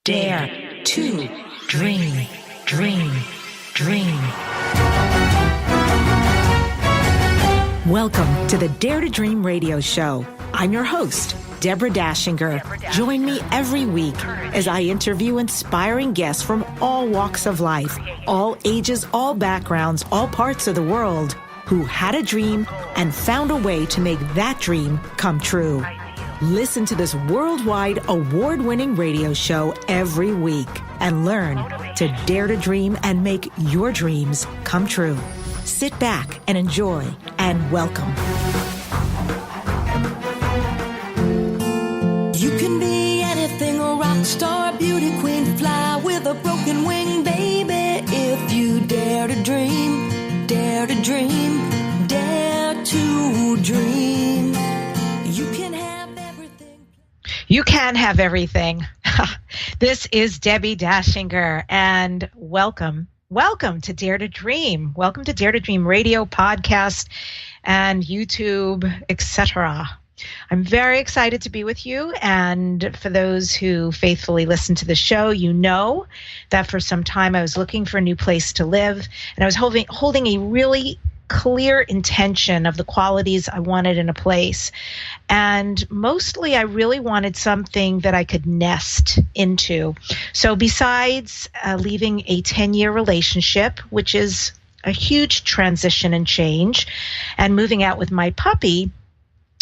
Dare to dream, dream, dream. Welcome to the Dare to Dream radio show. I'm your host, Deborah Dachinger. Join me every week as I interview inspiring guests from all walks of life, all ages, all backgrounds, all parts of the world, who had a dream and found a way to make that dream come true. Listen to this worldwide award-winning radio show every week and learn to dare to dream and make your dreams come true. Sit back and enjoy, and welcome. You can be anything, a rock star, beauty queen, fly with a broken wing, baby. If you dare to dream, dare to dream, dare to dream. You can have everything. You can have everything. This is Debbie Dachinger, and welcome to Dare to Dream. Welcome to Dare to Dream radio, podcast, and YouTube, etc. I'm very excited to be with you, and for those who faithfully listen to the show, you know that for some time I was looking for a new place to live, and I was holding a really clear intention of the qualities I wanted in a place. And mostly I really wanted something that I could nest into. So besides leaving a 10-year relationship, which is a huge transition and change, and moving out with my puppy,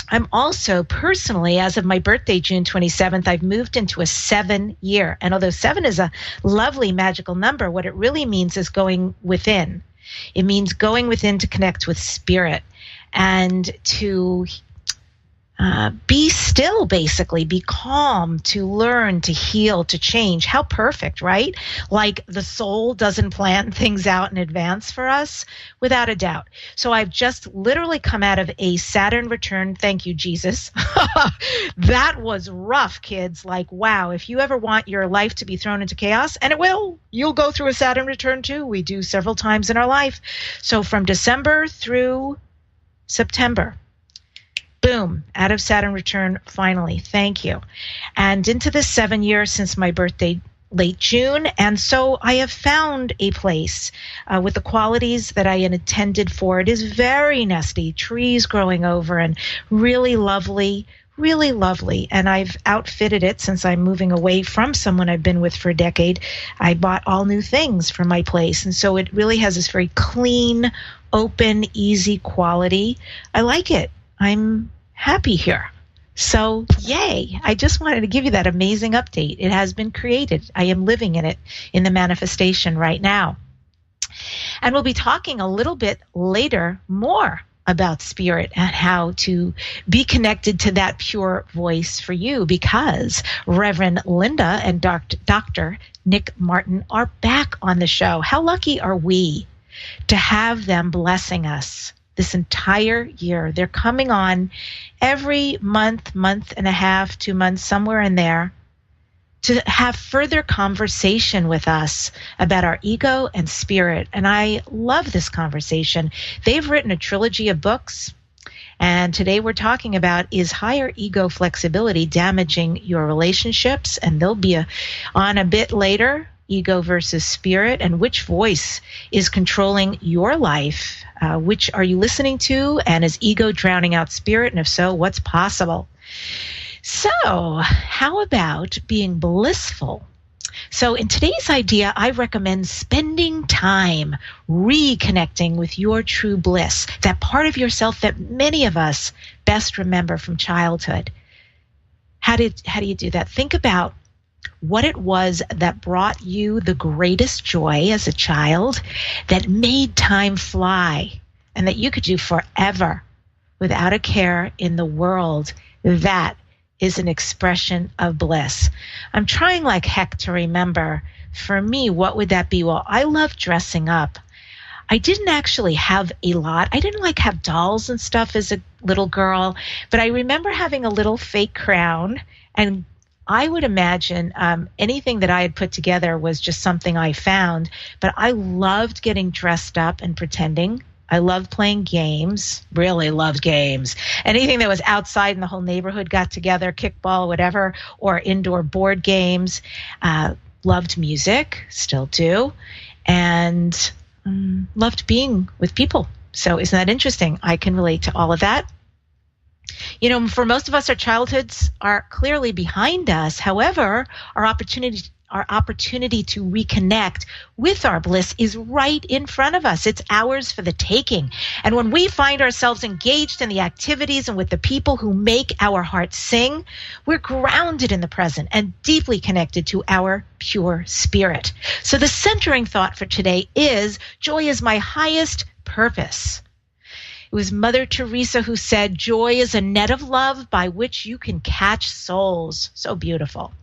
I'm also personally, as of my birthday, June 27th, I've moved into a 7-year. And although 7 is a lovely magical number, what it really means is going within. It means going within to connect with spirit and to be still, basically, be calm, to learn, to heal, to change. How perfect, right? Like the soul doesn't plan things out in advance for us, without a doubt. So I've just literally come out of a Saturn return. Thank you, Jesus. That was rough, kids. Like, wow, if you ever want your life to be thrown into chaos, and it will, you'll go through a Saturn return too. We do several times in our life. So from December through September, boom, out of Saturn return, finally. Thank you. And into the 7 years since my birthday, late June. And so I have found a place with the qualities that I had intended for. It is very nesty, trees growing over, and really lovely, really lovely. And I've outfitted it since I'm moving away from someone I've been with for a decade. I bought all new things for my place. And so it really has this very clean, open, easy quality. I like it. I'm happy here. So, yay. I just wanted to give you that amazing update. It has been created. I am living in it in the manifestation right now. And we'll be talking a little bit later more about spirit and how to be connected to that pure voice for you, because Reverend Linda and Dr. Nick Martin are back on the show. How lucky are we to have them blessing us this entire year? They're coming on every month and a half, 2 months, somewhere in there, to have further conversation with us about our ego and spirit. And I love this conversation. They've written a trilogy of books, and today we're talking about, is higher ego flexibility damaging your relationships? And they'll be on a bit later, ego versus spirit, and which voice is controlling your life? Which are you listening to? And is ego drowning out spirit? And if so, what's possible? So how about being blissful? So in today's idea, I recommend spending time reconnecting with your true bliss, that part of yourself that many of us best remember from childhood. How do you do that? Think about what it was that brought you the greatest joy as a child, that made time fly, and that you could do forever without a care in the world. That is an expression of bliss. I'm trying like heck to remember. For me, what would that be? Well, I love dressing up. I didn't actually have a lot. I didn't have dolls and stuff as a little girl, but I remember having a little fake crown, and I would imagine anything that I had put together was just something I found, but I loved getting dressed up and pretending I loved playing games, really loved games. Anything that was outside and the whole neighborhood got together, kickball, whatever, or indoor board games. Loved music, still do, and loved being with people. So isn't that interesting? I can relate to all of that. You know, for most of us, our childhoods are clearly behind us. However, our opportunity to reconnect with our bliss is right in front of us. It's ours for the taking. And when we find ourselves engaged in the activities and with the people who make our hearts sing, we're grounded in the present and deeply connected to our pure spirit. So the centering thought for today is, joy is my highest purpose. It was Mother Teresa who said, joy is a net of love by which you can catch souls. So beautiful.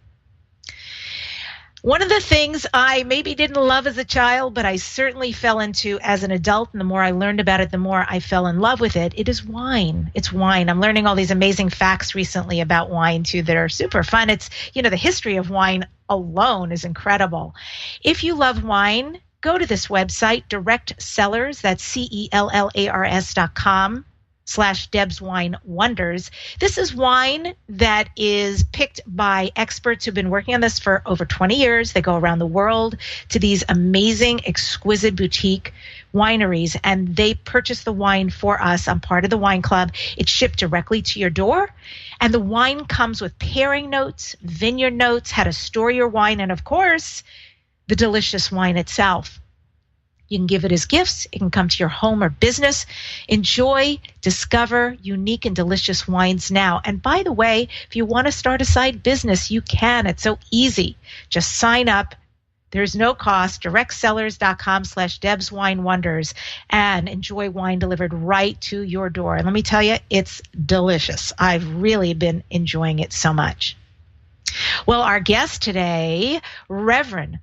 One of the things I maybe didn't love as a child, but I certainly fell into as an adult, and the more I learned about it, the more I fell in love with it. It is wine. It's wine. I'm learning all these amazing facts recently about wine, too, that are super fun. It's, you know, the history of wine alone is incredible. If you love wine, go to this website, Direct Sellers, that's CELLARS.com/Deb's Wine Wonders. This is wine that is picked by experts who've been working on this for over 20 years. They go around the world to these amazing, exquisite boutique wineries, and they purchase the wine for us. I'm part of the wine club. It's shipped directly to your door, and the wine comes with pairing notes, vineyard notes, how to store your wine, and of course, the delicious wine itself. You can give it as gifts. It can come to your home or business. Enjoy, discover unique and delicious wines now. And by the way, if you want to start a side business, you can. It's so easy. Just sign up. There's no cost. DirectSellers.com/Deb's Wine Wonders, and enjoy wine delivered right to your door. And let me tell you, it's delicious. I've really been enjoying it so much. Well, our guest today, Reverend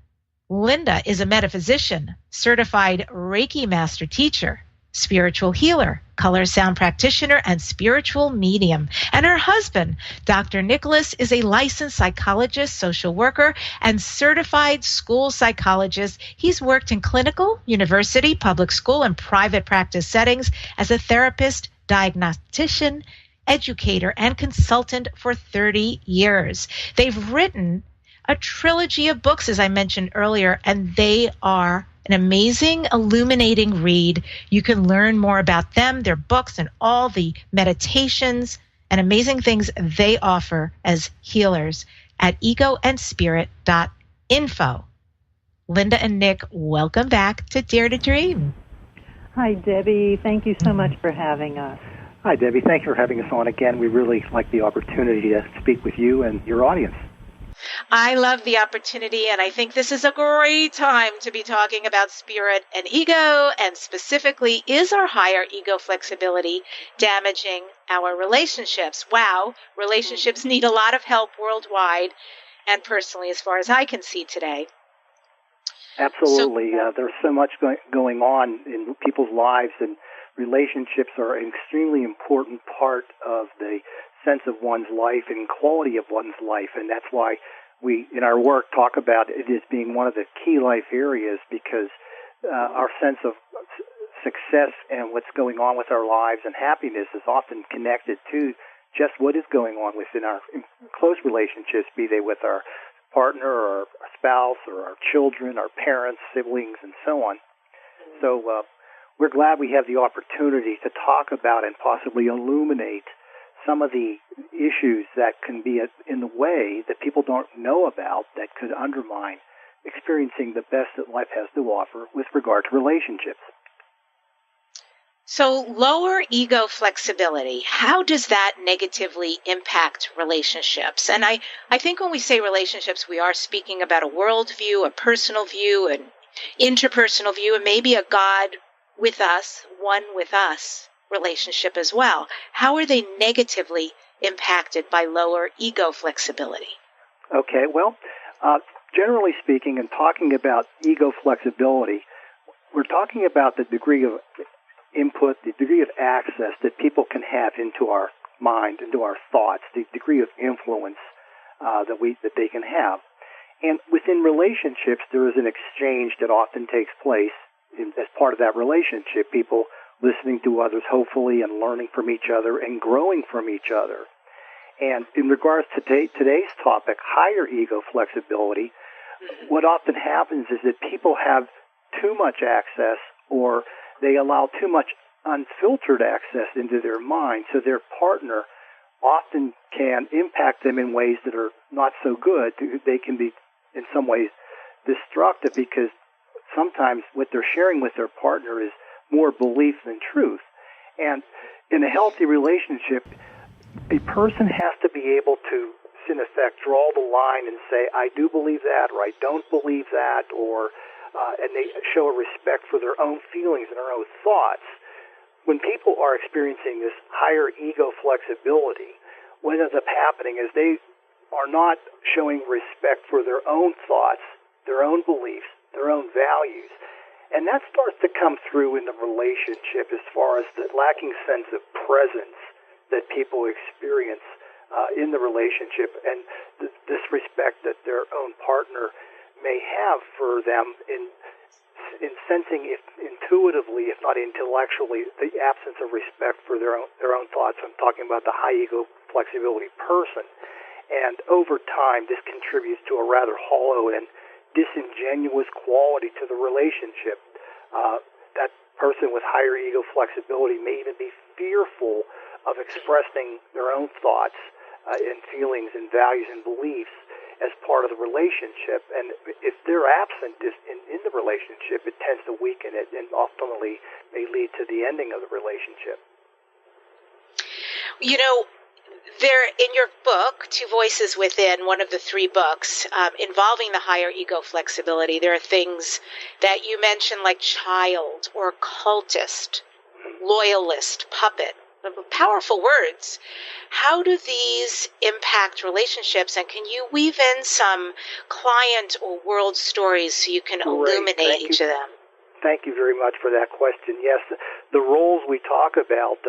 Linda, is a metaphysician, certified Reiki master teacher, spiritual healer, color sound practitioner, and spiritual medium. And her husband, Dr. Nicholas, is a licensed psychologist, social worker, and certified school psychologist. He's worked in clinical, university, public school, and private practice settings as a therapist, diagnostician, educator, and consultant for 30 years. They've written a trilogy of books, as I mentioned earlier, and they are an amazing, illuminating read. You can learn more about them, their books, and all the meditations and amazing things they offer as healers at egoandspirit.info. Linda and Nick, welcome back to Dare to Dream. Hi, Debbie. Thank you so much for having us. Hi, Debbie. Thanks for having us on again. We really like the opportunity to speak with you and your audience. I love the opportunity, and I think this is a great time to be talking about spirit and ego, and specifically, is our higher ego flexibility damaging our relationships? Wow, relationships need a lot of help worldwide, and personally, as far as I can see today. Absolutely. There's so much going on in people's lives, and relationships are an extremely important part of the sense of one's life and quality of one's life, and that's why we, in our work, talk about it as being one of the key life areas, because our sense of success and what's going on with our lives and happiness is often connected to just what is going on within our close relationships, be they with our partner or our spouse or our children, our parents, siblings, and so on. So we're glad we have the opportunity to talk about and possibly illuminate some of the issues that can be in the way that people don't know about that could undermine experiencing the best that life has to offer with regard to relationships. So lower ego flexibility, how does that negatively impact relationships? And I think when we say relationships, we are speaking about a worldview, a personal view, an interpersonal view, and maybe a God with us, one with us relationship as well. How are they negatively impacted by lower ego flexibility? Okay, well, generally speaking, and talking about ego flexibility, we're talking about the degree of input, the degree of access that people can have into our mind, into our thoughts, the degree of influence that they can have. And within relationships, there is an exchange that often takes place as part of that relationship. People listening to others, hopefully, and learning from each other and growing from each other. And in regards to today's topic, higher ego flexibility, what often happens is that people have too much access, or they allow too much unfiltered access into their mind, so their partner often can impact them in ways that are not so good. They can be, in some ways, destructive, because sometimes what they're sharing with their partner is more belief than truth. And in a healthy relationship, a person has to be able to, in effect, draw the line and say, I do believe that, or I don't believe that, or and they show a respect for their own feelings and their own thoughts. When people are experiencing this higher ego flexibility, what ends up happening is they are not showing respect for their own thoughts, their own beliefs, their own values. And that starts to come through in the relationship as far as the lacking sense of presence that people experience in the relationship, and the disrespect that their own partner may have for them in sensing, if intuitively, if not intellectually, the absence of respect for their own thoughts. I'm talking about the high ego flexibility person. And over time, this contributes to a rather hollow and disingenuous quality to the relationship. That person with higher ego flexibility may even be fearful of expressing their own thoughts and feelings and values and beliefs as part of the relationship. And if they're absent in the relationship, it tends to weaken it and ultimately may lead to the ending of the relationship. You know, there in your book, Two Voices Within, one of the 3 books involving the higher ego flexibility, there are things that you mention like child or cultist, loyalist, puppet. Powerful words. How do these impact relationships, and can you weave in some client or world stories so you can illuminate each of them? Thank you very much for that question. Yes, the roles we talk about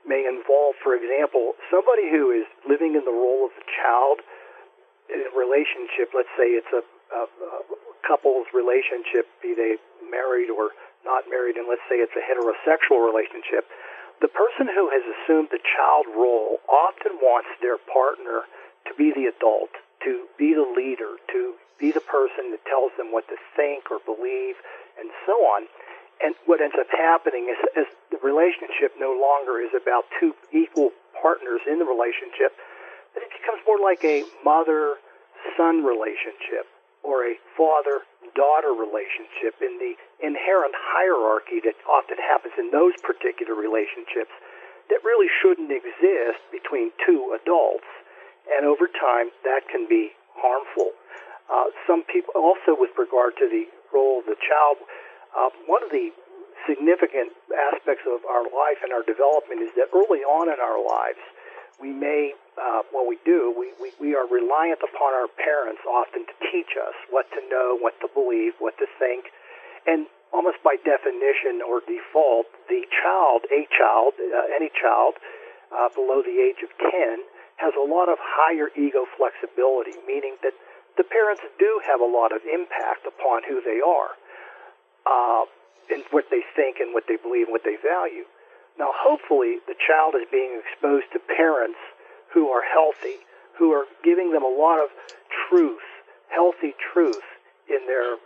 may involve, for example, somebody who is living in the role of the child in a relationship. Let's say it's a couple's relationship, be they married or not married, and let's say it's a heterosexual relationship. The person who has assumed the child role often wants their partner to be the adult, to be the leader, to be the person that tells them what to think or believe, and so on. And what ends up happening is, as the relationship no longer is about 2 equal partners in the relationship, that it becomes more like a mother-son relationship or a father-daughter relationship, in the inherent hierarchy that often happens in those particular relationships that really shouldn't exist between 2 adults. And over time, that can be harmful. Some people also, with regard to the role of the child, one of the significant aspects of our life and our development is that early on in our lives, we may, we are reliant upon our parents often to teach us what to know, what to believe, what to think. And almost by definition or default, any child below the age of 10 has a lot of higher ego flexibility, meaning that the parents do have a lot of impact upon who they are, and what they think and what they believe and what they value. Now, hopefully, the child is being exposed to parents who are healthy, who are giving them a lot of truth, healthy truth in their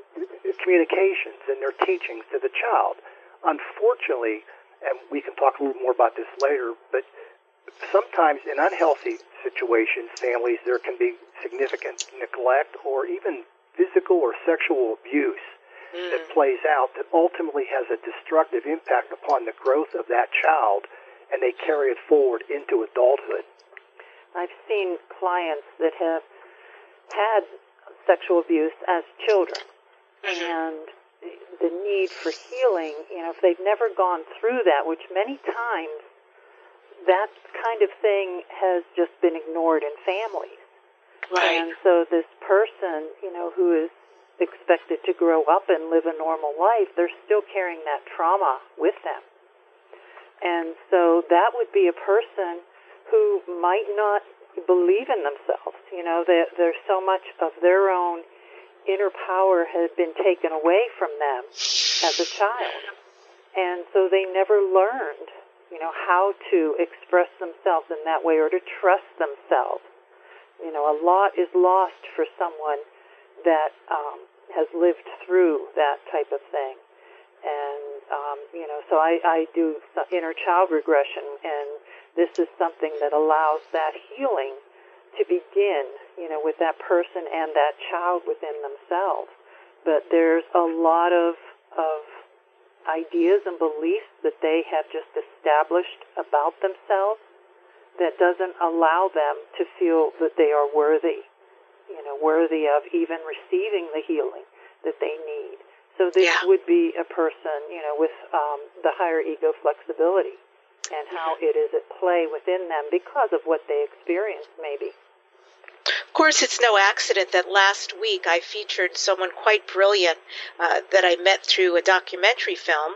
communications and their teachings to the child. Unfortunately, and we can talk a little more about this later, but sometimes in unhealthy situations, families, there can be significant neglect or even physical or sexual abuse that plays out that ultimately has a destructive impact upon the growth of that child, and they carry it forward into adulthood. I've seen clients that have had sexual abuse as children, and the need for healing, if they've never gone through that, which many times that kind of thing has just been ignored in families. Right. And so this person, who is expected to grow up and live a normal life, they're still carrying that trauma with them. And so that would be a person who might not believe in themselves. There's so much of their own inner power has been taken away from them as a child. And so they never learned, how to express themselves in that way or to trust themselves. A lot is lost for someone that has lived through that type of thing. And, so I do inner child regression, and this is something that allows that healing to begin, with that person and that child within themselves. But there's a lot of ideas and beliefs that they have just established about themselves that doesn't allow them to feel that they are worthy, worthy of even receiving the healing that they need. So this would be a person, with the higher ego flexibility and how it is at play within them because of what they experienced, maybe. Of course, it's no accident that last week I featured someone quite brilliant that I met through a documentary film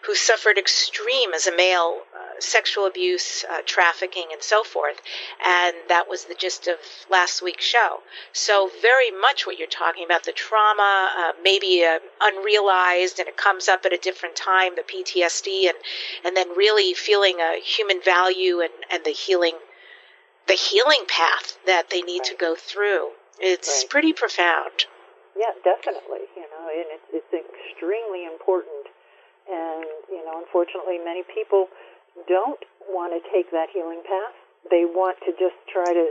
who suffered extreme, as a male, sexual abuse, trafficking, and so forth. And that was the gist of last week's show. So very much what you're talking about, the trauma, maybe unrealized, and it comes up at a different time, the PTSD, and then really feeling a human value and the healing path that they need to go through. It's pretty profound. Yeah, definitely. And it's extremely important. And, unfortunately, many people don't want to take that healing path. They want to just try to,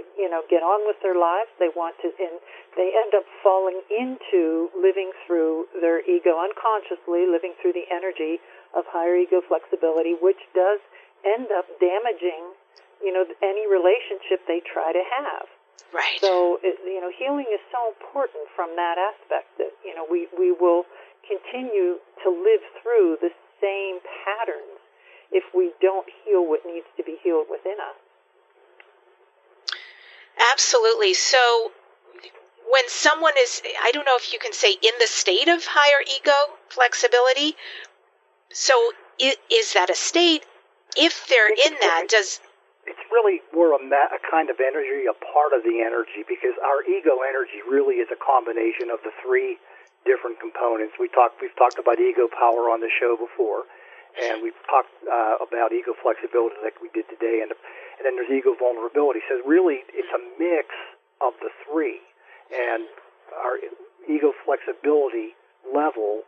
get on with their lives. They want to, and they end up falling into living through their ego unconsciously, living through the energy of higher ego flexibility, which does end up damaging any relationship they try to have. Right. So, healing is so important from that aspect that, we will continue to live through the same patterns if we don't heal what needs to be healed within us. Absolutely. So, when someone is, I don't know if you can say, in the state of higher ego flexibility, so is that a state? If they're in that, does... It's really more a kind of energy, a part of the energy, because our ego energy really is a combination of the three different components. We've talked about ego power on the show before, and we've talked about ego flexibility like we did today, and then there's ego vulnerability. So really, it's a mix of the three, and our ego flexibility level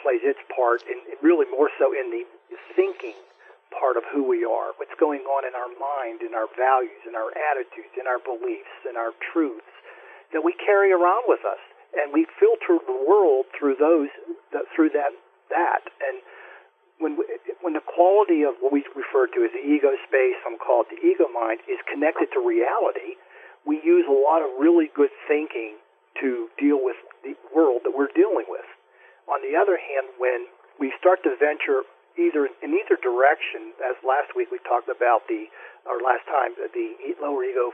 plays its part, in really more so in the thinking part of who we are, what's going on in our mind, in our values, in our attitudes, in our beliefs, in our truths that we carry around with us, and we filter the world through that. And when the quality of what we refer to as the ego space, some call it the ego mind, is connected to reality, we use a lot of really good thinking to deal with the world that we're dealing with. On the other hand, when we start to venture in either direction, as last week we talked about the lower ego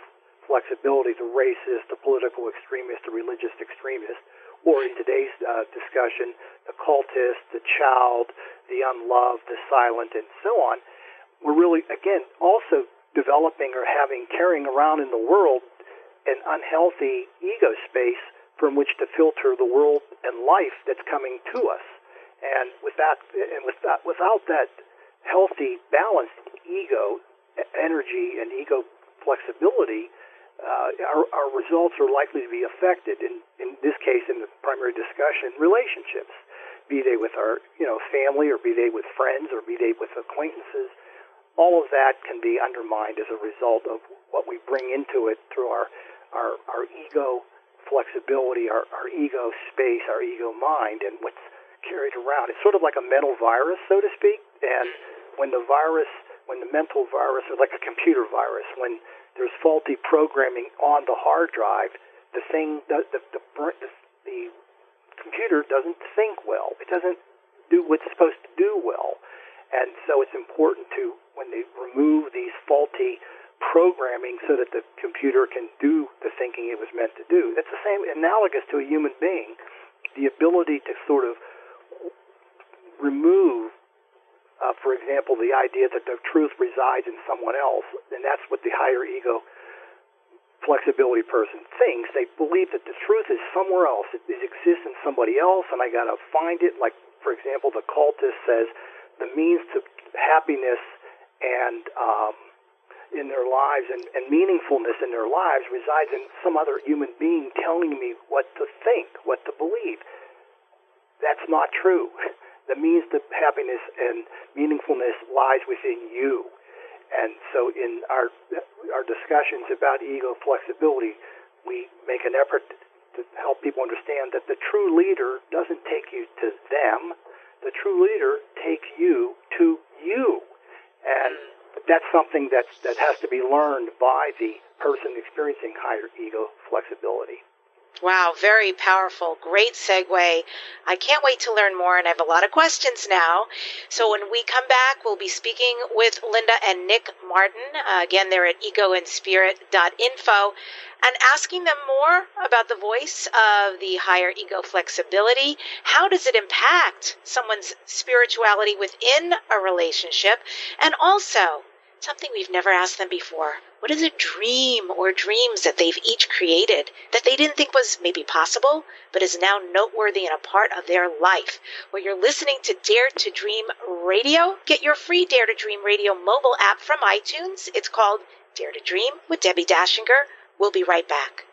flexibility, the racist, the political extremist, the religious extremist, or in today's discussion, the cultist, the child, the unloved, the silent, and so on, we're really, again, also developing or carrying around in the world an unhealthy ego space from which to filter the world and life that's coming to us. And without that healthy, balanced ego energy and ego flexibility, our results are likely to be affected. In this case, in the primary discussion, relationships, be they with our family, or be they with friends, or be they with acquaintances. All of that can be undermined as a result of what we bring into it through our ego flexibility, our ego space, our ego mind, and what's carried around. It's sort of like a mental virus, so to speak. And when the mental virus is like a computer virus, when there's faulty programming on the hard drive, the computer doesn't think well. It doesn't do what's supposed to do well. And so it's important to, when they remove these faulty programming so that the computer can do the thinking it was meant to do. That's the same, analogous to a human being, the ability to sort of remove, for example, the idea that the truth resides in someone else, and that's what the higher ego flexibility person thinks. They believe that the truth is somewhere else. It exists in somebody else, and I got to find it. Like, for example, the cultist says, the means to happiness and in their lives and meaningfulness in their lives resides in some other human being telling me what to think, what to believe. That's not true. The means to happiness and meaningfulness lies within you. And so in our discussions about ego flexibility, we make an effort to help people understand that the true leader doesn't take you to them. The true leader takes you to you. And that's something that has to be learned by the person experiencing higher ego flexibility. Wow, very powerful. Great segue. I can't wait to learn more, and I have a lot of questions now. So when we come back, we'll be speaking with Linda and Nick Martin. Again, they're at egoandspirit.info, and asking them more about the voice of the higher ego flexibility. How does it impact someone's spirituality within a relationship? And also, something we've never asked them before. What is a dream or dreams that they've each created that they didn't think was maybe possible, but is now noteworthy and a part of their life? Well, you're listening to Dare to Dream Radio. Get your free Dare to Dream Radio mobile app from iTunes. It's called Dare to Dream with Debbie Dachinger. We'll be right back.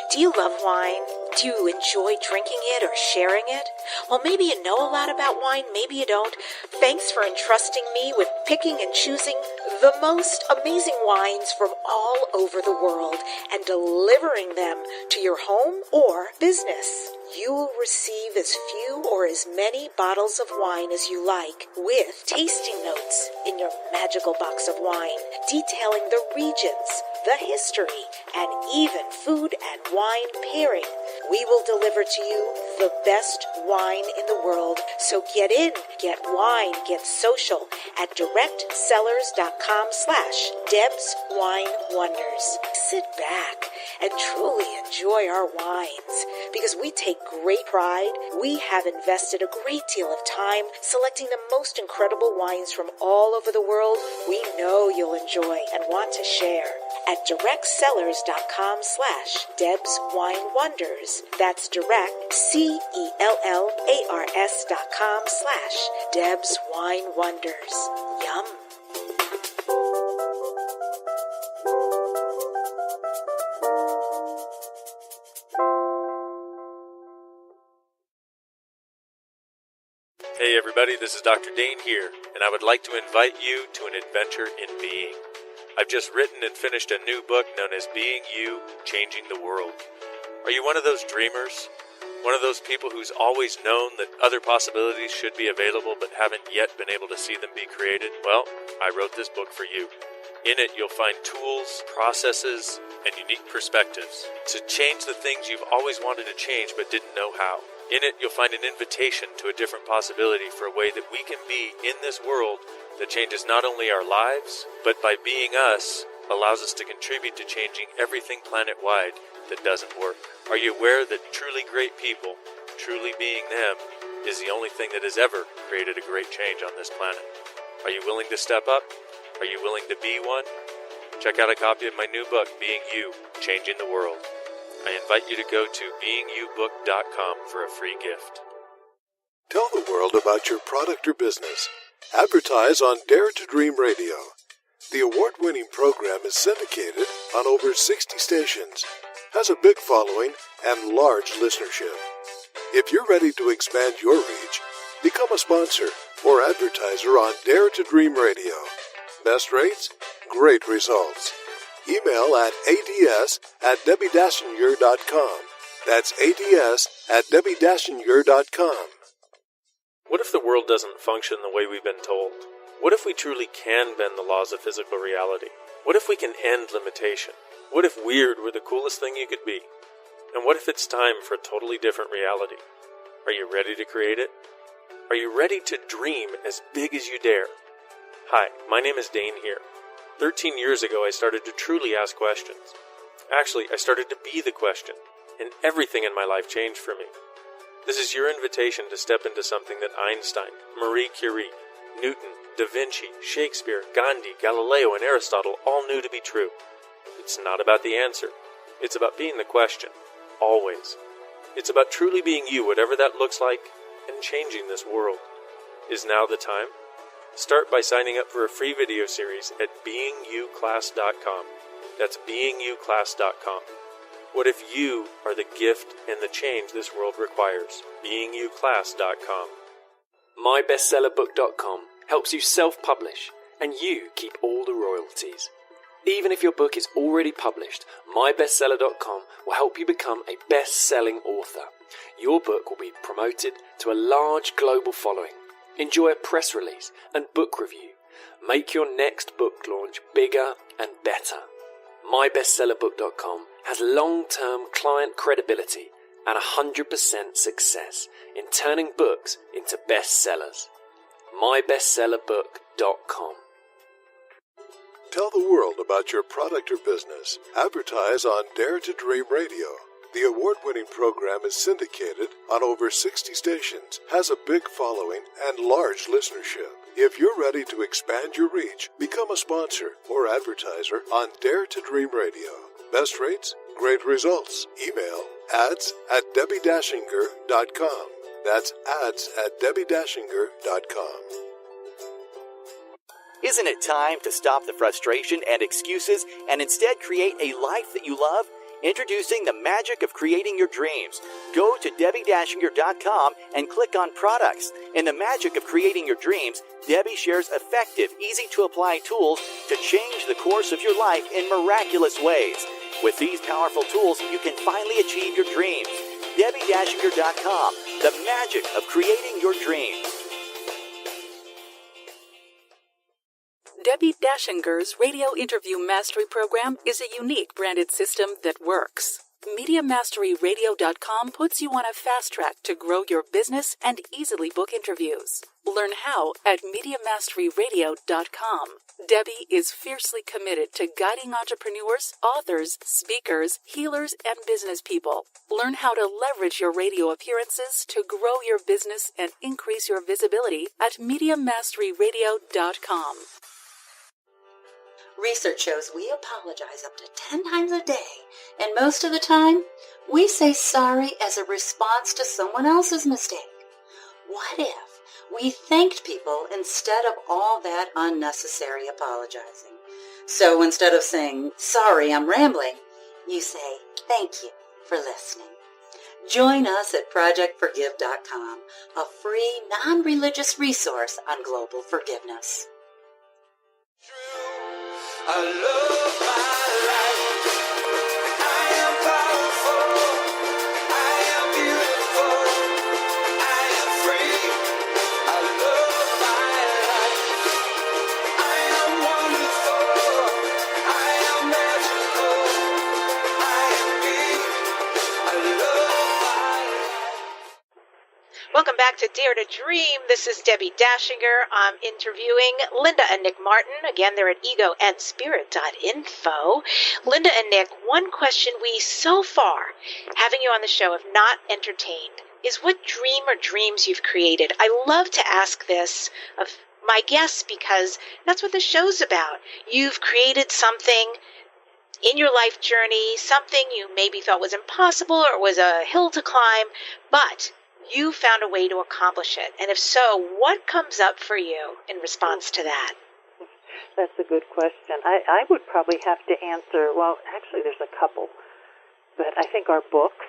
Do you love wine? Do you enjoy drinking it or sharing it? Well, maybe you know a lot about wine, maybe you don't. Thanks for entrusting me with picking and choosing the most amazing wines from all over the world and delivering them to your home or business. You will receive as few or as many bottles of wine as you like, with tasting notes in your magical box of wine, detailing the regions, the history, and even food and wine pairing. We will deliver to you the best wine in the world. So get in, get wine, get social at directsellers.com/DebsWineWonders. Sit back and truly enjoy our wines, because we take great pride. We have invested a great deal of time selecting the most incredible wines from all over the world. We know you'll enjoy and want to share at directsellers.com/DebsWineWonders. That's direct, CELLARS.com/DebsWineWonders. Yum. Hey everybody, this is Dr. Dane here, and I would like to invite you to an adventure in being. I've just written and finished a new book known as Being You, Changing the World. Are you one of those dreamers? One of those people who's always known that other possibilities should be available but haven't yet been able to see them be created? Well, I wrote this book for you. In it, you'll find tools, processes, and unique perspectives to change the things you've always wanted to change but didn't know how. In it, you'll find an invitation to a different possibility for a way that we can be in this world that changes not only our lives, but by being us, allows us to contribute to changing everything planet-wide that doesn't work. Are you aware that truly great people, truly being them, is the only thing that has ever created a great change on this planet? Are you willing to step up? Are you willing to be one? Check out a copy of my new book, Being You, Changing the World. I invite you to go to beingyoubook.com for a free gift. Tell the world about your product or business. Advertise on Dare to Dream Radio. The award-winning program is syndicated on over 60 stations, has a big following, and large listenership. If you're ready to expand your reach, become a sponsor or advertiser on Dare to Dream Radio. Best rates? Great results. Email at ads@DebbiDachinger.com. That's ads@DebbiDachinger.com. What if the world doesn't function the way we've been told? What if we truly can bend the laws of physical reality? What if we can end limitation? What if weird were the coolest thing you could be? And what if it's time for a totally different reality? Are you ready to create it? Are you ready to dream as big as you dare? Hi, my name is Dane here. 13 years ago, I started to truly ask questions. Actually, I started to be the question, and everything in my life changed for me. This is your invitation to step into something that Einstein, Marie Curie, Newton, Da Vinci, Shakespeare, Gandhi, Galileo, and Aristotle all knew to be true. It's not about the answer. It's about being the question. Always. It's about truly being you, whatever that looks like, and changing this world. Is now the time? Start by signing up for a free video series at beingyouclass.com. That's beingyouclass.com. What if you are the gift and the change this world requires? beingyouclass.com. MyBestsellerBook.com helps you self-publish, and you keep all the royalties. Even if your book is already published, MyBestseller.com will help you become a best-selling author. Your book will be promoted to a large global following. Enjoy a press release and book review. Make your next book launch bigger and better. MyBestsellerBook.com has long-term client credibility and 100% success in turning books into bestsellers. MyBestsellerBook.com. Tell the world about your product or business. Advertise on Dare to Dream Radio. The award-winning program is syndicated on over 60 stations, has a big following, and large listenership. If you're ready to expand your reach, become a sponsor or advertiser on Dare to Dream Radio. Best rates, great results. Email ads@DebbiDachinger.com. That's ads@DebbiDachinger.com. Isn't it time to stop the frustration and excuses and instead create a life that you love? Introducing the magic of creating your dreams. Go to DebbiDachinger.com and click on products. In the magic of creating your dreams, Debbi shares effective, easy-to-apply tools to change the course of your life in miraculous ways. With these powerful tools, you can finally achieve your dreams. DebbiDachinger.com, the magic of creating your dreams. Debbi Dachinger's Radio Interview Mastery Program is a unique branded system that works. MediaMasteryRadio.com puts you on a fast track to grow your business and easily book interviews. Learn how at MediaMasteryRadio.com. Debbi is fiercely committed to guiding entrepreneurs, authors, speakers, healers, and business people. Learn how to leverage your radio appearances to grow your business and increase your visibility at MediaMasteryRadio.com. Research shows we apologize up to 10 times a day, and most of the time, we say sorry as a response to someone else's mistake. What if we thanked people instead of all that unnecessary apologizing? So instead of saying, sorry, I'm rambling, you say, thank you for listening. Join us at ProjectForgive.com, a free, non-religious resource on global forgiveness. I love my life. I am powerful. I am beautiful. I am free. I love my life. I am wonderful. I am magical. I am me. I love my life. Welcome back to Dare to Dream. This is Debbi Dachinger. I'm interviewing Linda and Nick Martin. Again, they're at egoandspirit.info. Linda and Nick, one question we so far, having you on the show, have not entertained is what dream or dreams you've created. I love to ask this of my guests because that's what the show's about. You've created something in your life journey, something you maybe thought was impossible or was a hill to climb, but you found a way to accomplish it. And if so, what comes up for you in response to that? That's a good question. I would probably have to answer, well, actually there's a couple. But I think our books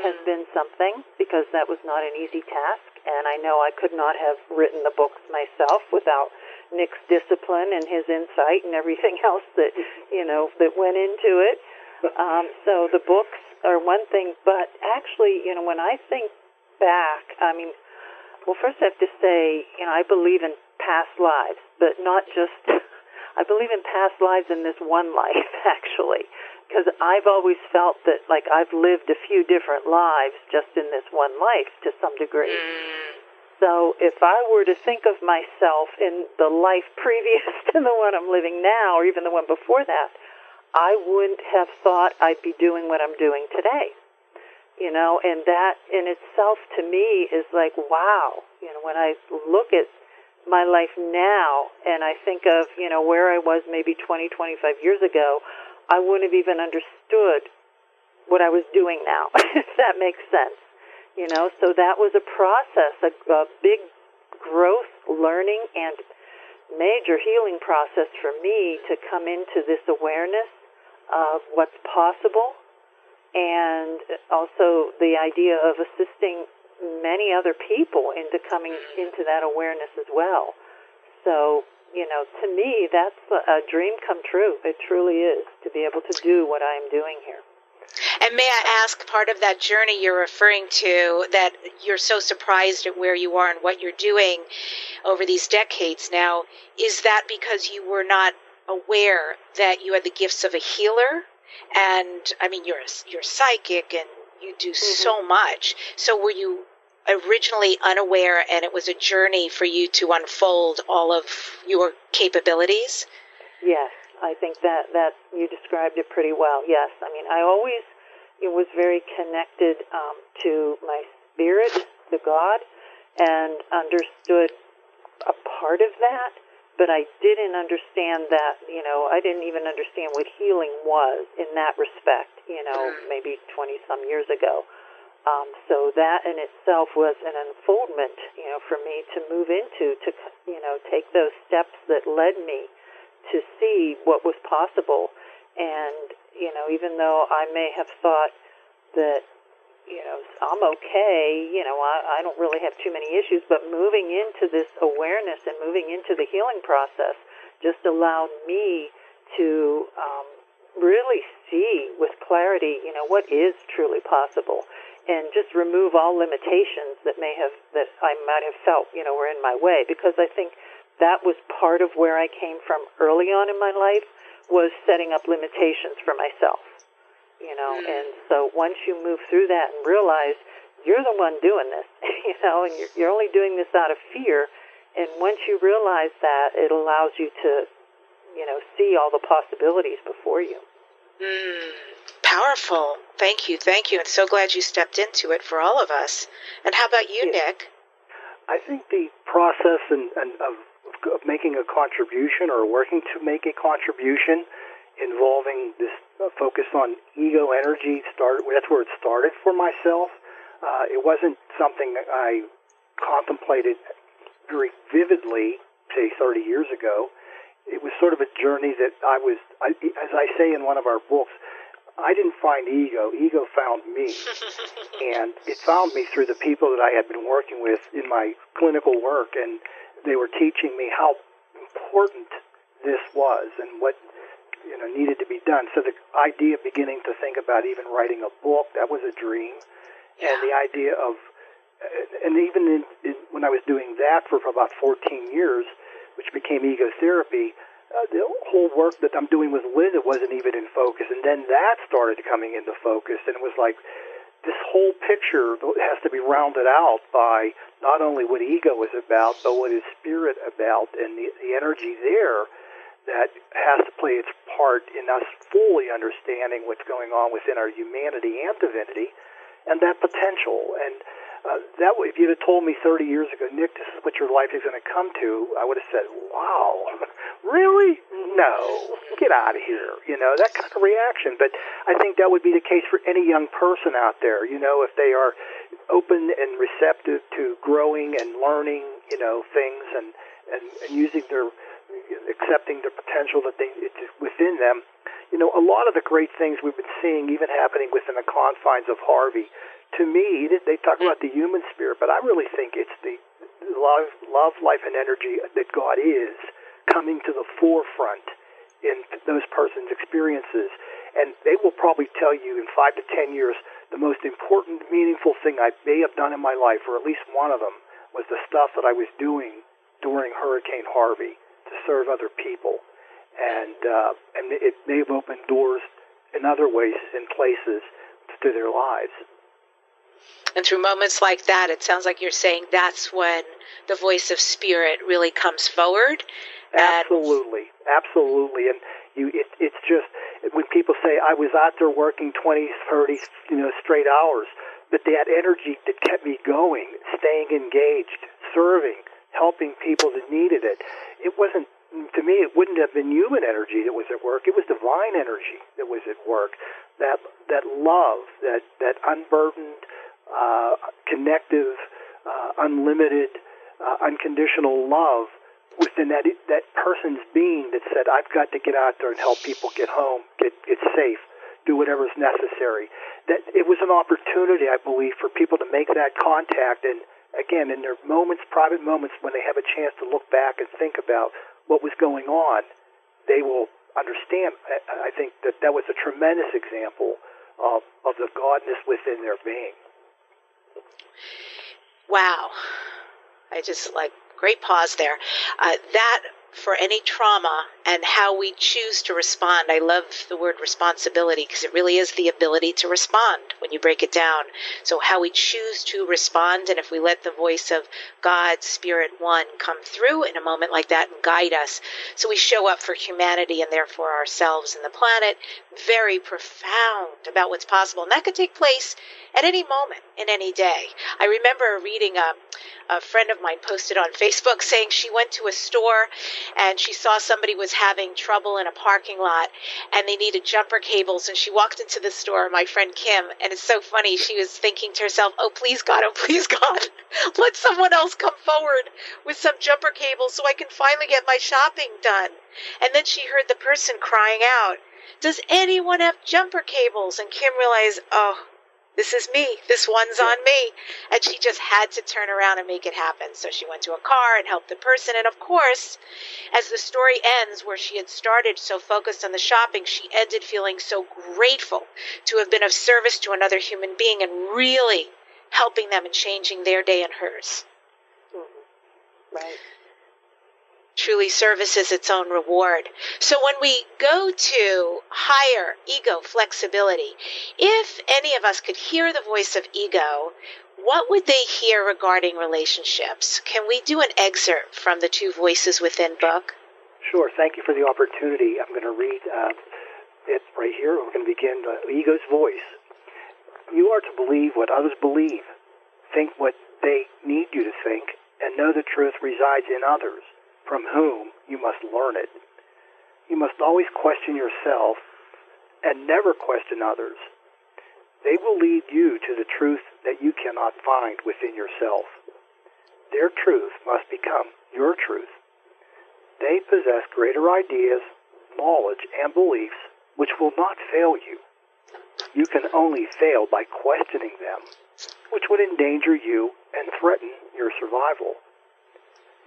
has been something because that was not an easy task. And I know I could not have written the books myself without Nick's discipline and his insight and everything else that, that went into it. So the books are one thing. But actually, when I think back, first I have to say, I believe in past lives, but not just, I believe in past lives in this one life, actually, because I've always felt that, I've lived a few different lives just in this one life to some degree. So if I were to think of myself in the life previous to the one I'm living now, or even the one before that, I wouldn't have thought I'd be doing what I'm doing today. And that in itself to me is like, wow. When I look at my life now, and I think of, where I was maybe 20, 25 years ago, I wouldn't have even understood what I was doing now, if that makes sense. So that was a process, a big growth, learning, and major healing process for me to come into this awareness of what's possible, and also the idea of assisting many other people into coming into that awareness as well. So, to me, that's a dream come true. It truly is, to be able to do what I'm doing here. And may I ask, part of that journey you're referring to, that you're so surprised at where you are and what you're doing over these decades now, is that because you were not aware that you had the gifts of a healer? And, I mean, you're psychic and you do so much. So were you originally unaware, and it was a journey for you to unfold all of your capabilities? Yes, I think that you described it pretty well. Yes, I mean, I always was very connected to my spirit, to God, and understood a part of that, but I didn't understand that, I didn't even understand what healing was in that respect, maybe 20-some years ago. So that in itself was an unfoldment, for me to move into, to, take those steps that led me to see what was possible. And, even though I may have thought that, I'm okay, I don't really have too many issues, but moving into this awareness and moving into the healing process just allowed me to really see with clarity, what is truly possible, and just remove all limitations that I might have felt, were in my way, because I think that was part of where I came from early on in my life, was setting up limitations for myself, and so once you move through that and realize you're the one doing this, and you're only doing this out of fear, and once you realize that, it allows you to, see all the possibilities before you. Powerful. Thank you. And so glad you stepped into it for all of us. And how about you, Nick? I think the process of making a contribution, or working to make a contribution, involving this focus on ego energy, that's where it started for myself. It wasn't something that I contemplated very vividly, say 30 years ago. It was sort of a journey that as I say in one of our books, I didn't find ego. Ego found me. And it found me through the people that I had been working with in my clinical work, and they were teaching me how important this was and what needed to be done. So the idea of beginning to think about even writing a book, that was a dream. Yeah. And the idea of, and even when I was doing that for about 14 years, which became ego therapy, the whole work that I'm doing with Linda wasn't even in focus. And then that started coming into focus, and it was like, this whole picture has to be rounded out by not only what ego is about, but what is spirit about, and the energy there that has to play its part in us fully understanding what's going on within our humanity and divinity, and that potential. And that way, if you'd have told me 30 years ago, Nick, this is what your life is going to come to, I would have said, wow, really? No, get out of here, that kind of reaction. But I think that would be the case for any young person out there, if they are open and receptive to growing and learning, things and using accepting the potential that it's within them. A lot of the great things we've been seeing, even happening within the confines of Harvey, to me, they talk about the human spirit, but I really think it's the love, life, and energy that God is coming to the forefront in those persons' experiences. And they will probably tell you in 5 to 10 years, the most important, meaningful thing I may have done in my life, or at least one of them, was the stuff that I was doing during Hurricane Harvey to serve other people. And it may have opened doors in other ways, in places, to their lives. And through moments like that, it sounds like you're saying that's when the voice of spirit really comes forward. Absolutely. And it's just, when people say, I was out there working 20, 30, straight hours, but that energy that kept me going, staying engaged, serving, helping people that needed it. It wasn't, to me, it wouldn't have been human energy that was at work. It was divine energy that was at work. That love, that unburdened, connective, unlimited, unconditional love within that person's being that said, I've got to get out there and help people get home, get safe, do whatever's necessary. That it was an opportunity, I believe, for people to make that contact. And again, in their moments, private moments, when they have a chance to look back and think about what was going on, they will understand. I think that was a tremendous example of the godness within their being. Wow. I just great pause there. That for any trauma and how we choose to respond. I love the word responsibility because it really is the ability to respond when you break it down. So how we choose to respond, and if we let the voice of God, Spirit One, come through in a moment like that and guide us, so we show up for humanity and therefore ourselves and the planet, very profound about what's possible. And that could take place at any moment in any day. I remember reading a friend of mine posted on Facebook saying she went to a store and she saw somebody was having trouble in a parking lot and they needed jumper cables, and she walked into the store, my friend Kim, and it's so funny, she was thinking to herself, oh please God, let someone else come forward with some jumper cables so I can finally get my shopping done. And then she heard the person crying out, does anyone have jumper cables? And Kim realized, oh, this is me. This one's on me. And she just had to turn around and make it happen. So she went to a car and helped the person. And of course, as the story ends, where she had started so focused on the shopping, she ended feeling so grateful to have been of service to another human being and really helping them and changing their day and hers. Mm-hmm. Right. Truly, service is its own reward. So when we go to higher ego flexibility, if any of us could hear the voice of ego, what would they hear regarding relationships? Can we do an excerpt from the Two Voices Within book? Sure. Thank you for the opportunity. I'm going to read it right here. We're going to begin Ego's voice. You are to believe what others believe, think what they need you to think, and know the truth resides in others, from whom you must learn it. You must always question yourself and never question others. They will lead you to the truth that you cannot find within yourself. Their truth must become your truth. They possess greater ideas, knowledge, and beliefs which will not fail you. You can only fail by questioning them, which would endanger you and threaten your survival.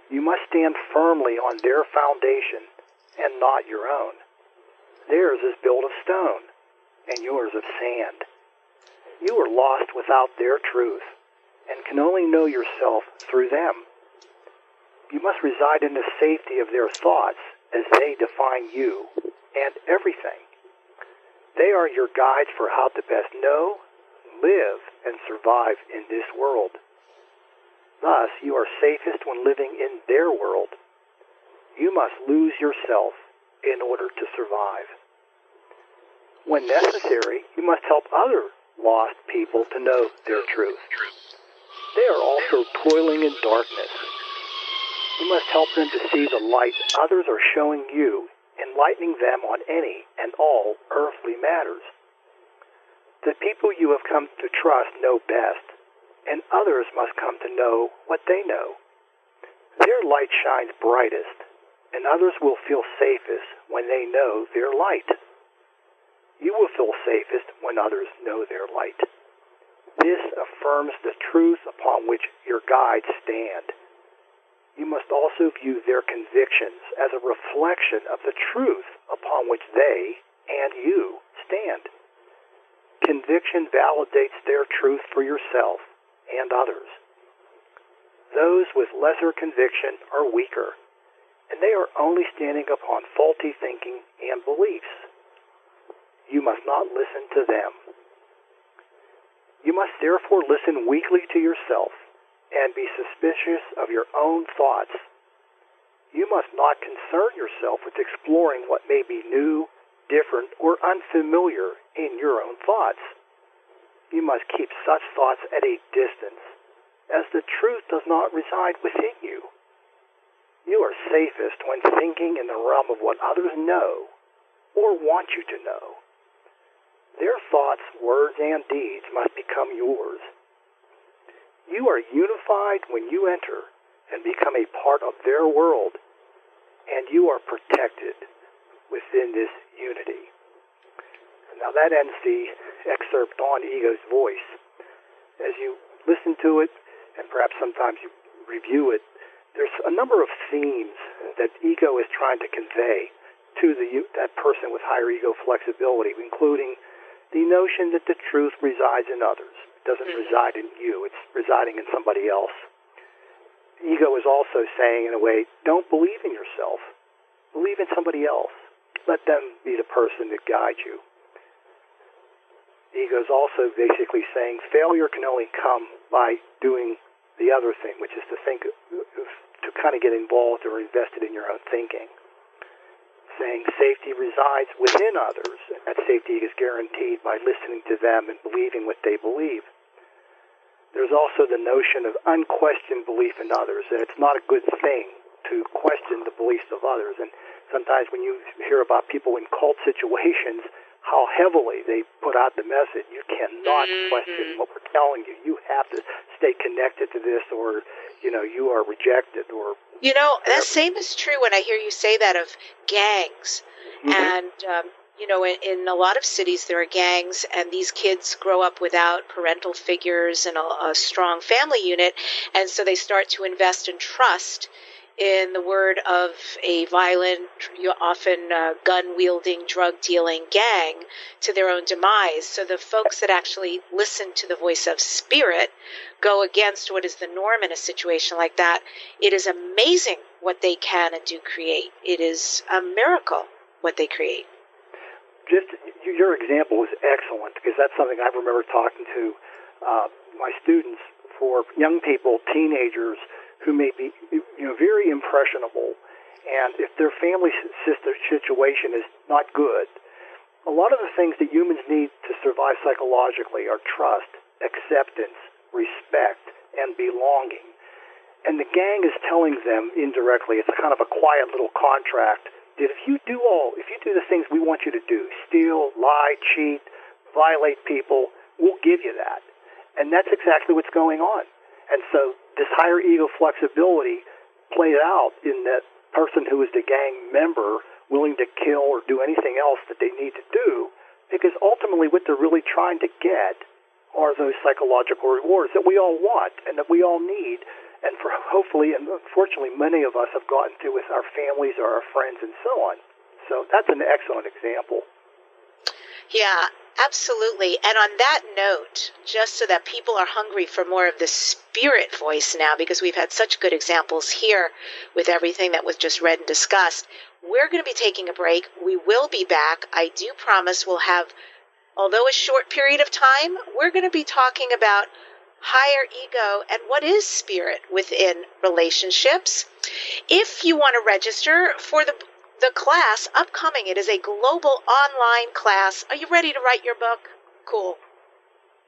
You must stand firmly on their foundation and not your own. Theirs is built of stone, and yours of sand. You are lost without their truth, and can only know yourself through them. You must reside in the safety of their thoughts as they define you and everything. They are your guides for how to best know, live, and survive in this world. Thus, you are safest when living in their world. You must lose yourself in order to survive. When necessary, you must help other lost people to know their truth. They are also toiling in darkness. You must help them to see the light others are showing you, enlightening them on any and all earthly matters. The people you have come to trust know best, and others must come to know what they know. Their light shines brightest, and others will feel safest when they know their light. You will feel safest when others know their light. This affirms the truth upon which your guides stand. You must also view their convictions as a reflection of the truth upon which they and you stand. Conviction validates their truth for yourself and others. Those with lesser conviction are weaker, and they are only standing upon faulty thinking and beliefs. You must not listen to them. You must therefore listen weakly to yourself and be suspicious of your own thoughts. You must not concern yourself with exploring what may be new, different, or unfamiliar in your own thoughts. You must keep such thoughts at a distance, as the truth does not reside within you, You are safest when thinking in the realm of what others know or want you to know. Their thoughts, words, and deeds must become yours. You are unified when you enter and become a part of their world, and you are protected within this unity. Now that ends the excerpt on Ego's voice. As you listen to it, and perhaps sometimes you review it, there's a number of themes that Ego is trying to convey to that person with higher ego flexibility, including the notion that the truth resides in others. It doesn't reside in you. It's residing in somebody else. Ego is also saying, in a way, don't believe in yourself. Believe in somebody else. Let them be the person that guides you. Ego is also basically saying failure can only come by doing the other thing, which is to think, to kind of get involved or invested in your own thinking. Saying safety resides within others, and that safety is guaranteed by listening to them and believing what they believe. There's also the notion of unquestioned belief in others, that it's not a good thing to question the beliefs of others. And sometimes when you hear about people in cult situations, how heavily they put out the message, you cannot question what we're telling you. You have to stay connected to this, or, you are rejected. Or that same is true when I hear you say that of gangs. And, in a lot of cities there are gangs, and these kids grow up without parental figures and a strong family unit, and so they start to invest in trust in the word of a violent, often gun-wielding, drug-dealing gang to their own demise. So the folks that actually listen to the voice of spirit go against what is the norm in a situation like that. It is amazing what they can and do create. It is a miracle what they create. Just your example is excellent, because that's something I remember talking to my students, for young people, teenagers, who may be very impressionable, and if their family situation is not good, a lot of the things that humans need to survive psychologically are trust, acceptance, respect, and belonging. And the gang is telling them indirectly, it's kind of a quiet little contract, that if you do the things we want you to do, steal, lie, cheat, violate people, we'll give you that. And that's exactly what's going on. And so this higher ego flexibility played out in that person who is the gang member willing to kill or do anything else that they need to do, because ultimately what they're really trying to get are those psychological rewards that we all want and that we all need. And for hopefully, and unfortunately, many of us have gotten to with our families or our friends and so on. So that's an excellent example. Yeah, absolutely. And on that note, just so that people are hungry for more of the spirit voice now, because we've had such good examples here with everything that was just read and discussed, we're going to be taking a break. We will be back. I do promise we'll have, although a short period of time, we're going to be talking about higher ego and what is spirit within relationships. If you want to register for the class upcoming, it is a global online class. Are you ready to write your book? Cool.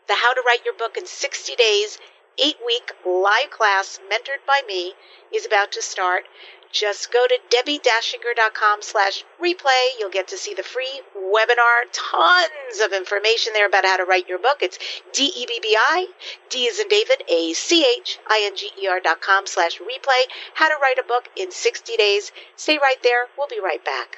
The How to Write Your Book in 60 Days, 8-week live class mentored by me is about to start. Just go to DebbiDachinger.com/replay. You'll get to see the free webinar. Tons of information there about how to write your book. It's DEBBI, D as in David, ACHINGER.com/replay. How to write a book in 60 days. Stay right there. We'll be right back.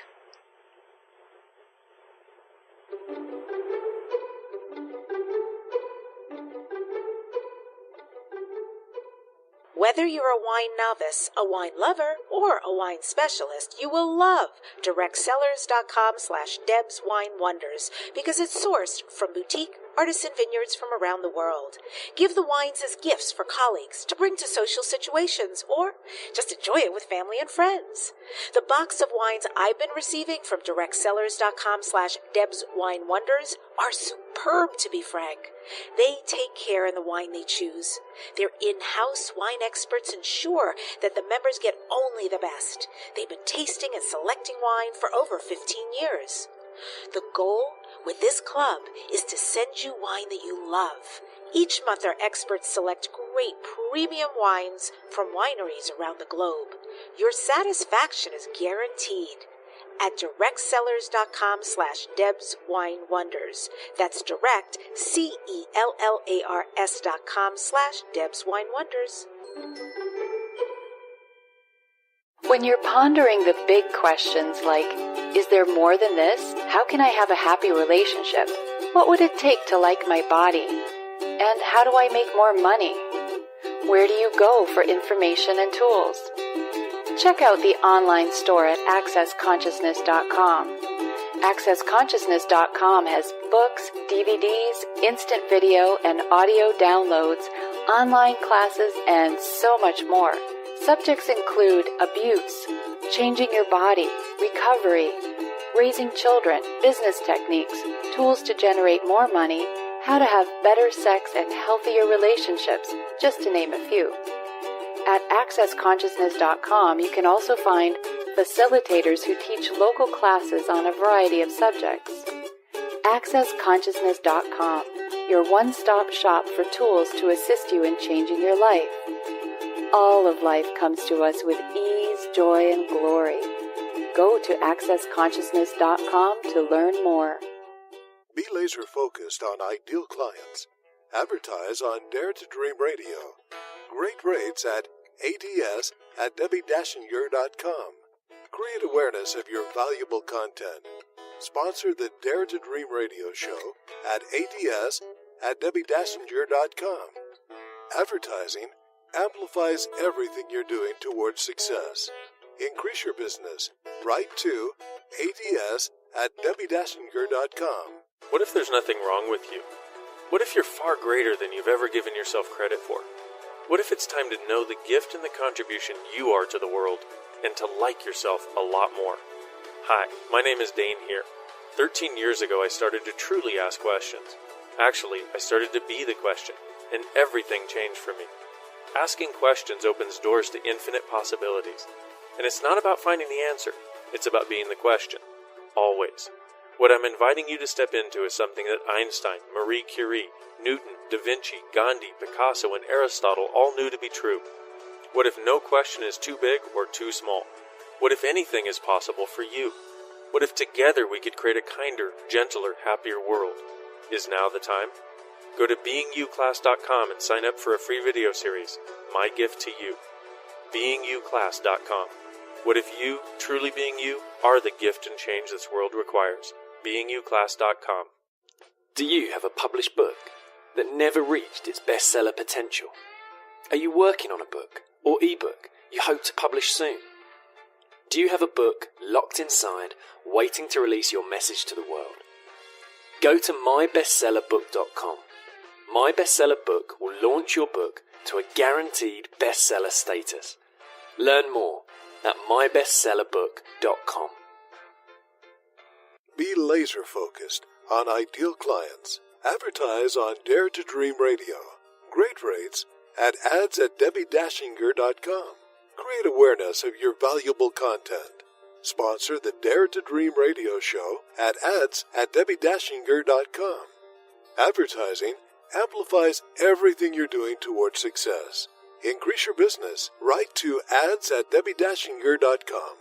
Whether you're a wine novice, a wine lover, or a wine specialist, you will love DirectSellers.com/Deb's Wine Wonders, because it's sourced from boutique artisan vineyards from around the world. Give the wines as gifts for colleagues to bring to social situations, or just enjoy it with family and friends. The box of wines I've been receiving from DirectSellers.com/Deb's Wine Wonders are superb, to be frank. They take care in the wine they choose. Their in-house wine experts ensure that the members get only the best. They've been tasting and selecting wine for over 15 years. The goal with this club is to send you wine that you love, Each month, our experts select great premium wines from wineries around the globe. Your satisfaction is guaranteed at directsellers.com/DebsWineWonders. That's direct, CELLARS.com/DebsWineWonders. When you're pondering the big questions like, is there more than this? How can I have a happy relationship? What would it take to like my body? And how do I make more money? Where do you go for information and tools? Check out the online store at accessconsciousness.com. Accessconsciousness.com has books, DVDs, instant video and audio downloads, online classes, and so much more. Subjects include abuse, changing your body, recovery, raising children, business techniques, tools to generate more money, how to have better sex and healthier relationships, just to name a few. At accessconsciousness.com, you can also find facilitators who teach local classes on a variety of subjects. Accessconsciousness.com, your one-stop shop for tools to assist you in changing your life. All of life comes to us with ease, joy, and glory. Go to accessconsciousness.com to learn more. Be laser focused on ideal clients. Advertise on Dare to Dream Radio. Great rates at ads@Debbi-Dachinger.com. Create awareness of your valuable content. Sponsor the Dare to Dream Radio show at ads@Debbi-Dachinger.com. Advertising amplifies everything you're doing towards success. Increase your business. Write to ads@Debbi-Dachinger.com. What if there's nothing wrong with you? What if you're far greater than you've ever given yourself credit for? What if it's time to know the gift and the contribution you are to the world and to like yourself a lot more? Hi, my name is Dane here. 13 years ago, I started to truly ask questions. Actually, I started to be the question, and everything changed for me. Asking questions opens doors to infinite possibilities. And it's not about finding the answer. It's about being the question. Always. What I'm inviting you to step into is something that Einstein, Marie Curie, Newton, Da Vinci, Gandhi, Picasso, and Aristotle all knew to be true. What if no question is too big or too small? What if anything is possible for you? What if together we could create a kinder, gentler, happier world? Is now the time? Go to beingyouclass.com and sign up for a free video series, My Gift to You. beingyouclass.com. What if you, truly being you, are the gift and change this world requires? beingyouclass.com. Do you have a published book that never reached its bestseller potential? Are you working on a book or ebook you hope to publish soon? Do you have a book locked inside, waiting to release your message to the world? Go to mybestsellerbook.com. My Bestseller Book will launch your book to a guaranteed bestseller status. Learn more at mybestsellerbook.com. Be laser focused on ideal clients. Advertise on Dare to Dream Radio. Great rates at ads@Debbi-Dachinger.com. Create awareness of your valuable content. Sponsor the Dare to Dream Radio show at ads@Debbi-Dachinger.com. Advertising amplifies everything you're doing towards success. Increase your business. Write to ads@Debbi-Dachinger.com.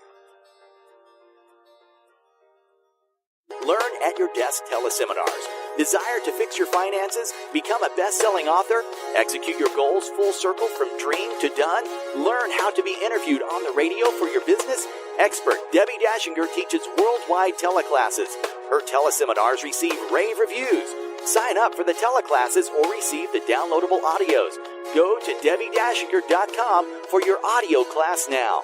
Learn at your desk teleseminars. Desire to fix your finances? Become a best-selling author? Execute your goals full circle from dream to done? Learn how to be interviewed on the radio for your business? Expert Debbi Dachinger teaches worldwide teleclasses. Her teleseminars receive rave reviews. Sign up for the teleclasses or receive the downloadable audios. Go to Debbi-Dachinger.com for your audio class now.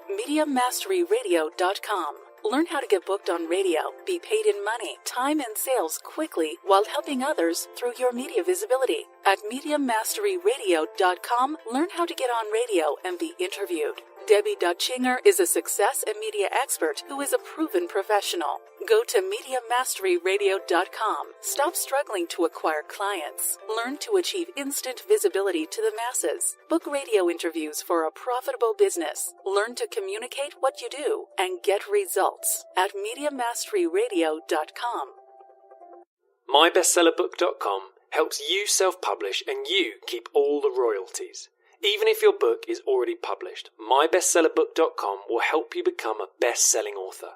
MediaMasteryRadio.com. Learn how to get booked on radio, be paid in money, time, and sales quickly while helping others through your media visibility. At MediaMasteryRadio.com, learn how to get on radio and be interviewed. Debbi Dachinger is a success and media expert who is a proven professional. Go to MediaMasteryRadio.com. Stop struggling to acquire clients. Learn to achieve instant visibility to the masses. Book radio interviews for a profitable business. Learn to communicate what you do and get results at MediaMasteryRadio.com. MyBestsellerBook.com helps you self-publish and you keep all the royalties. Even if your book is already published, mybestsellerbook.com will help you become a best-selling author.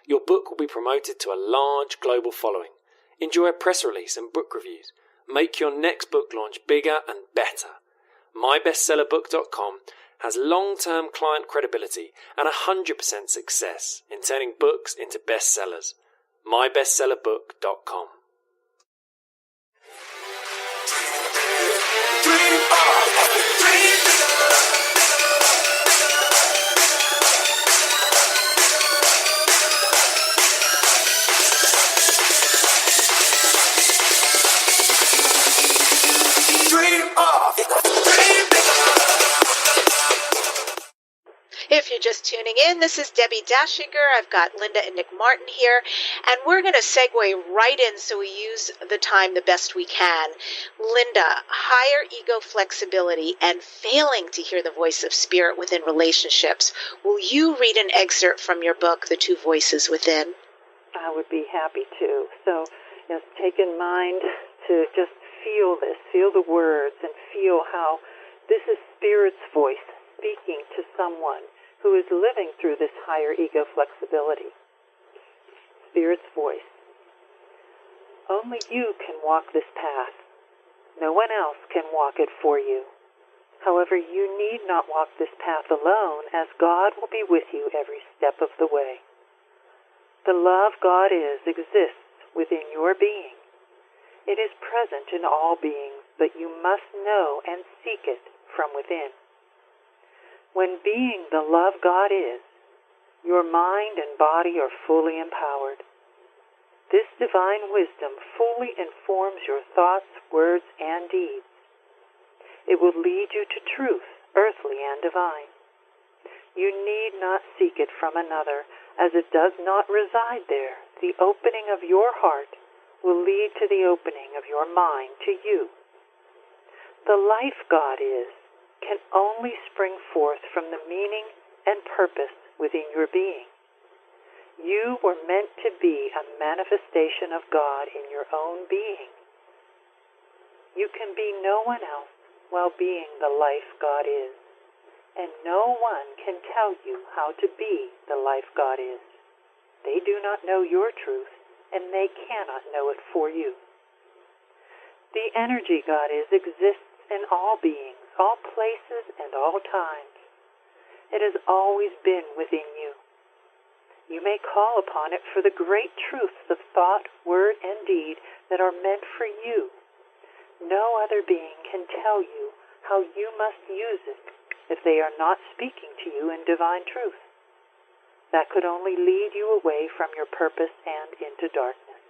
Your book will be promoted to a large global following. Enjoy a press release and book reviews. Make your next book launch bigger and better. mybestsellerbook.com has long-term client credibility and 100% success in turning books into bestsellers. mybestsellerbook.com. If you're just tuning in, this is Debbie Dachinger. I've got Linda and Nick Martin here, and we're going to segue right in so we use the time the best we can. Linda, higher ego flexibility and failing to hear the voice of spirit within relationships. Will you read an excerpt from your book, The Two Voices Within? I would be happy to. So just take in mind to just feel this, feel the words, and feel how this is Spirit's voice speaking to someone who is living through this higher ego flexibility. Spirit's voice. Only you can walk this path. No one else can walk it for you. However, you need not walk this path alone, as God will be with you every step of the way. The love God is exists within your being. It is present in all beings, but you must know and seek it from within. When being the love God is, your mind and body are fully empowered. This divine wisdom fully informs your thoughts, words, and deeds. It will lead you to truth, earthly and divine. You need not seek it from another, as it does not reside there. The opening of your heart will lead to the opening of your mind to you. The life God is can only spring forth from the meaning and purpose within your being. You were meant to be a manifestation of God in your own being. You can be no one else while being the life God is, and no one can tell you how to be the life God is. They do not know your truth, and they cannot know it for you. The energy God is exists in all beings, all places, and all times. It has always been within you. You may call upon it for the great truths of thought, word, and deed that are meant for you. No other being can tell you how you must use it if they are not speaking to you in divine truth. That could only lead you away from your purpose and into darkness.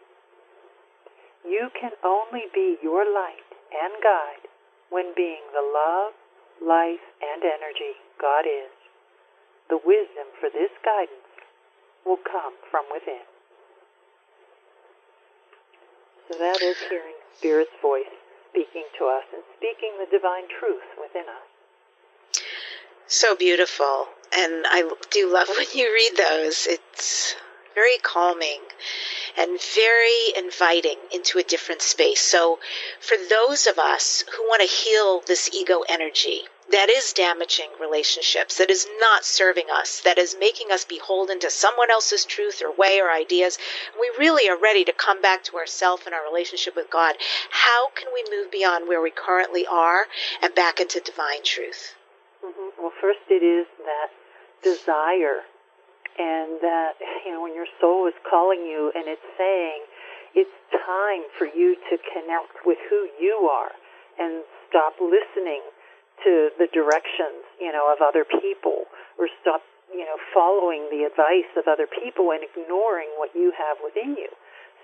You can only be your light and guide when being the love, life, and energy God is. The wisdom for this guidance will come from within. So that is hearing Spirit's voice speaking to us and speaking the divine truth within us. So beautiful. And I do love when you read those. It's very calming and very inviting into a different space. So for those of us who want to heal this ego energy that is damaging relationships, that is not serving us, that is making us beholden to someone else's truth or way or ideas, we really are ready to come back to ourselves and our relationship with God. How can we move beyond where we currently are and back into divine truth? Mm-hmm. Well, first it is that desire, and that, when your soul is calling you and it's saying it's time for you to connect with who you are and stop listening to the directions, of other people, or stop, following the advice of other people and ignoring what you have within you.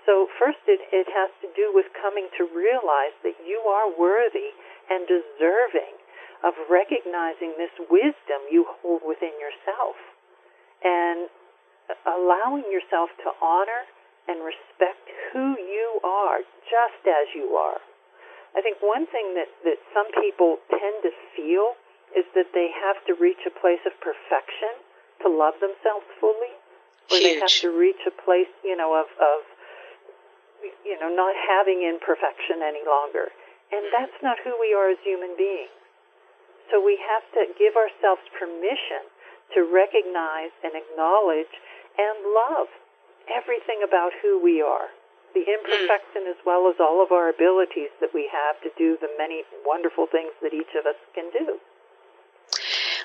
So first it has to do with coming to realize that you are worthy and deserving of recognizing this wisdom you hold within yourself, and allowing yourself to honor and respect who you are just as you are. I think one thing that some people tend to feel is that they have to reach a place of perfection to love themselves fully, or they have to reach a place, of not having imperfection any longer. And that's not who we are as human beings. So we have to give ourselves permission to recognize and acknowledge and love everything about who we are, the imperfection as well as all of our abilities that we have to do the many wonderful things that each of us can do.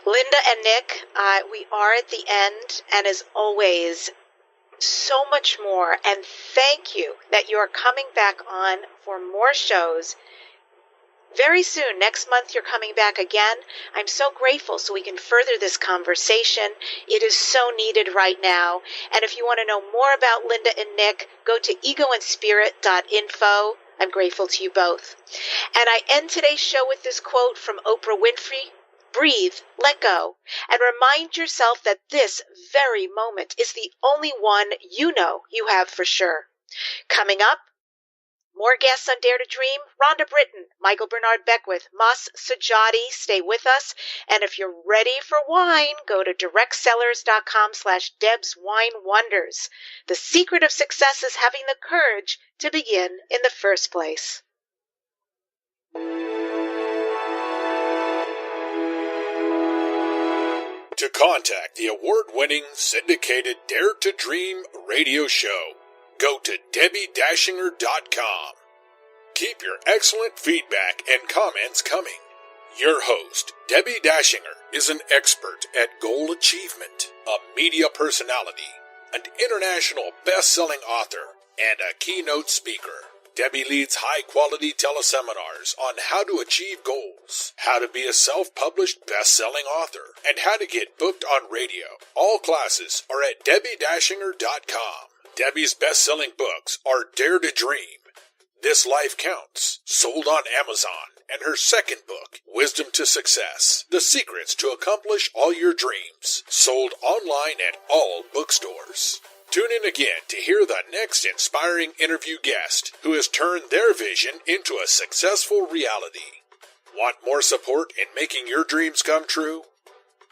Linda and Nick, we are at the end, and as always, so much more. And thank you that you're coming back on for more shows very soon. Next month, you're coming back again. I'm so grateful so we can further this conversation. It is so needed right now. And if you want to know more about Linda and Nick, go to egoandspirit.info. I'm grateful to you both. And I end today's show with this quote from Oprah Winfrey. Breathe, let go, and remind yourself that this very moment is the only one you know you have for sure. Coming up, more guests on Dare to Dream, Rhonda Britton, Michael Bernard Beckwith, Mas Sajadi. Stay with us. And if you're ready for wine, go to directsellers.com/DebsWineWonders. The secret of success is having the courage to begin in the first place. To contact the award-winning syndicated Dare to Dream radio show, go to DebbiDachinger.com. Keep your excellent feedback and comments coming. Your host, Debbi Dachinger, is an expert at goal achievement, a media personality, an international best-selling author, and a keynote speaker. Debbi leads high-quality teleseminars on how to achieve goals, how to be a self-published best-selling author, and how to get booked on radio. All classes are at DebbiDachinger.com. Debbi's best-selling books are Dare to Dream, This Life Counts, sold on Amazon, and her second book, Wisdom to Success, The Secrets to Accomplish All Your Dreams, sold online at all bookstores. Tune in again to hear the next inspiring interview guest who has turned their vision into a successful reality. Want more support in making your dreams come true?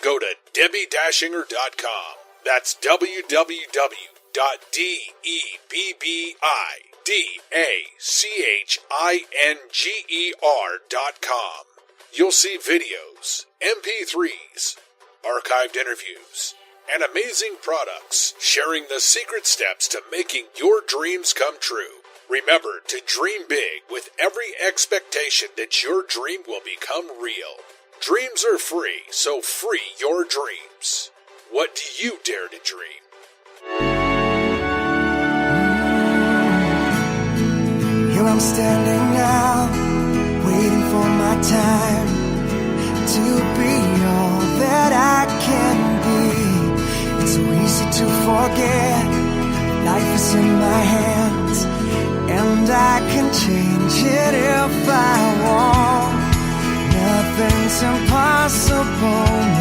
Go to DebbiDachinger.com. That's www.DebbiDachinger.com. You'll see videos, MP3s, archived interviews, and amazing products sharing the secret steps to making your dreams come true. Remember to dream big with every expectation that your dream will become real. Dreams are free, so free your dreams. What do you dare to dream? Here I'm standing now, waiting for my time to be all that I can be. It's so easy to forget, life is in my hands, and I can change it if I want. Nothing's impossible.